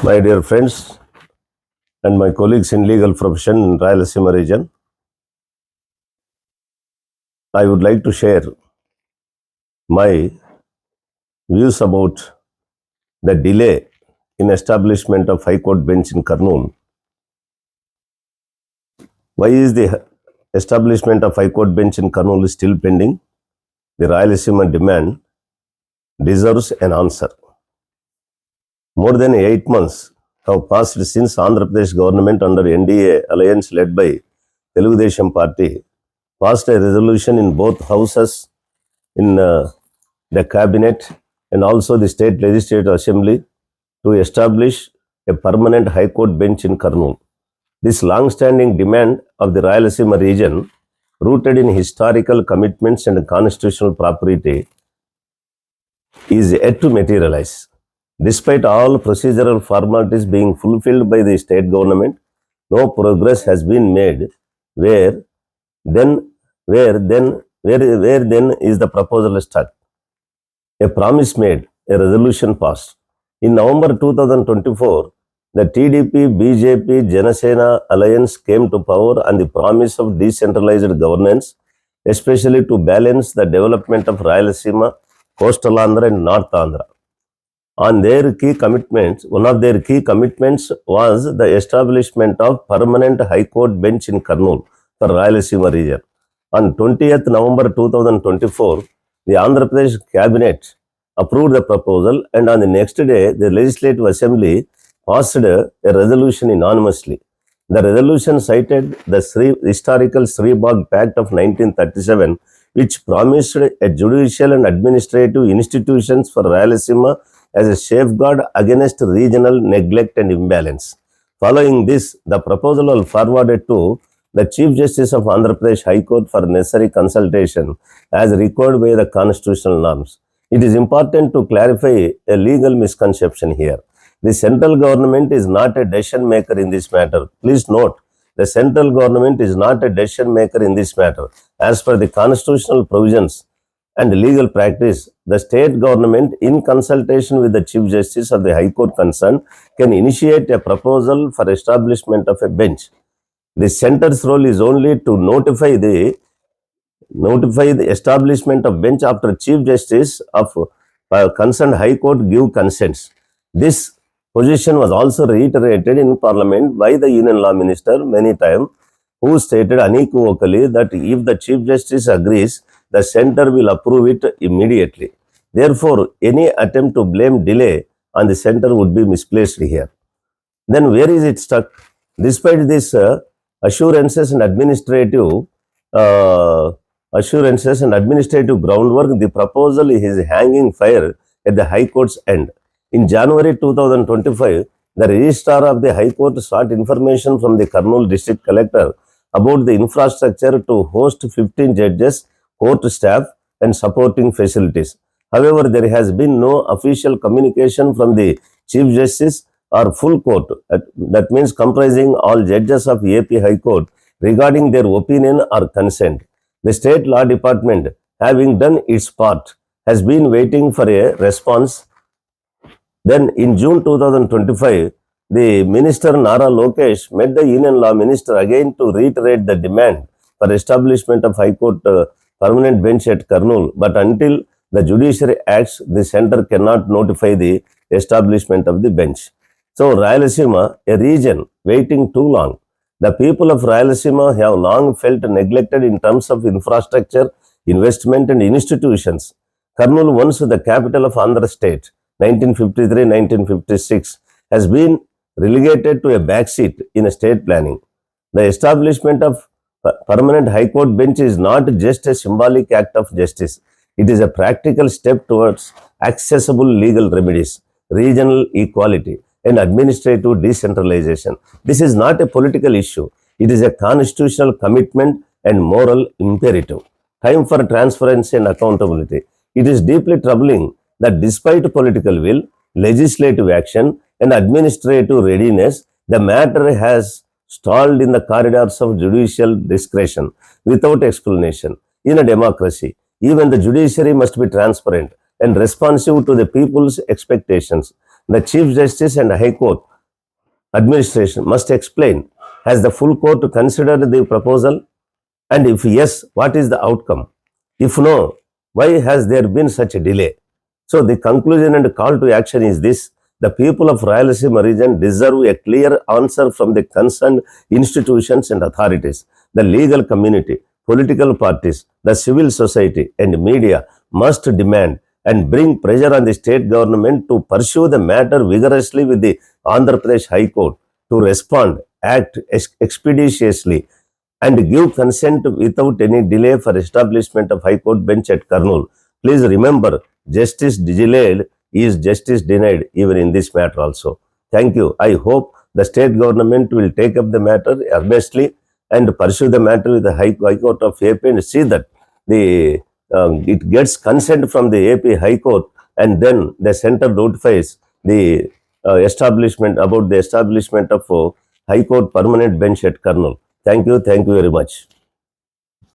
My dear friends and my colleagues in legal profession in Rayalaseema region, I would like to share my views about the delay in establishment of High Court bench in Kurnool. Why is the establishment of High Court bench in Kurnool still pending? The Rayalaseema demand deserves an answer. More than 8 months have passed since Andhra Pradesh government under NDA alliance led by Telugu Desam Party passed a resolution in both houses in the cabinet and also the state legislative assembly to establish a permanent high court bench in Kurnool. This long-standing demand of the Rayalaseema region, rooted in historical commitments and constitutional property, is yet to materialize. Despite all procedural formalities being fulfilled by the state government, no progress has been made. Where then is the proposal stuck? A promise made, a resolution passed. In November 2024, the TDP, BJP, Janasena alliance came to power on the promise of decentralized governance, especially to balance the development of Rayalaseema, Coastal Andhra and North Andhra. On their key commitments, one of their key commitments was the establishment of permanent High Court bench in Kurnool for Rayalaseema region. On 20th November 2024, the Andhra Pradesh cabinet approved the proposal, and on the next day, the Legislative Assembly passed a resolution unanimously. The resolution cited the historical Sribag Pact of 1937, which promised a judicial and administrative institutions for Rayalaseema as a safeguard against regional neglect and imbalance. Following this, the proposal was forwarded to the Chief Justice of Andhra Pradesh High Court for necessary consultation as required by the constitutional norms. It is important to clarify a legal misconception here. The central government is not a decision maker in this matter. Please note, the central government is not a decision maker in this matter. As per the constitutional provisions and legal practice, the state government, in consultation with the Chief Justice of the High Court concerned, can initiate a proposal for establishment of a bench. The center's role is only to notify the establishment of bench after Chief Justice of concerned High Court give consents. This position was also reiterated in Parliament by the Union Law Minister many times, who stated unequivocally that if the Chief Justice agrees, the center will approve it immediately. Therefore, any attempt to blame delay on the center would be misplaced here. Then where is it stuck? Despite this assurances and administrative groundwork, the proposal is hanging fire at the High Court's end. In January 2025, the Registrar of the High Court sought information from the Kurnool District Collector about the infrastructure to host 15 judges, court staff, and supporting facilities. However, there has been no official communication from the Chief Justice or full court, that means comprising all judges of AP High Court, regarding their opinion or consent. The State Law Department, having done its part, has been waiting for a response. Then in June 2025, the Minister Nara Lokesh met the Union Law Minister again to reiterate the demand for establishment of High Court permanent bench at Kurnool. But until the judiciary acts, the center cannot notify the establishment of the bench. So Rayalaseema, a region waiting too long. The people of Rayalaseema have long felt neglected in terms of infrastructure, investment and institutions. Kurnool, once the capital of Andhra state, 1953-1956, has been relegated to a backseat in state planning. The establishment of permanent High Court bench is not just a symbolic act of justice. It is a practical step towards accessible legal remedies, regional equality, and administrative decentralization. This is not a political issue. It is a constitutional commitment and moral imperative. Time for transparency and accountability. It is deeply troubling that despite political will, legislative action, and administrative readiness, the matter has stalled in the corridors of judicial discretion without explanation. In a democracy, even the judiciary must be transparent and responsive to the people's expectations. The Chief Justice and High Court administration must explain, has the full court considered the proposal? And if yes, what is the outcome? If no, why has there been such a delay? So the conclusion and call to action is this: the people of Rayalaseema region deserve a clear answer from the concerned institutions and authorities. The legal community, political parties, the civil society and media must demand and bring pressure on the state government to pursue the matter vigorously with the Andhra Pradesh High Court to respond, act expeditiously and give consent without any delay for establishment of High Court bench at Kurnool. Please remember, justice delayed is justice denied even in this matter also. Thank you. I hope the state government will take up the matter earnestly and pursue the matter with the High Court of AP and see that the it gets consent from the AP High Court, and then the center notifies the establishment about the establishment of High Court permanent bench at Kurnool. Thank you very much.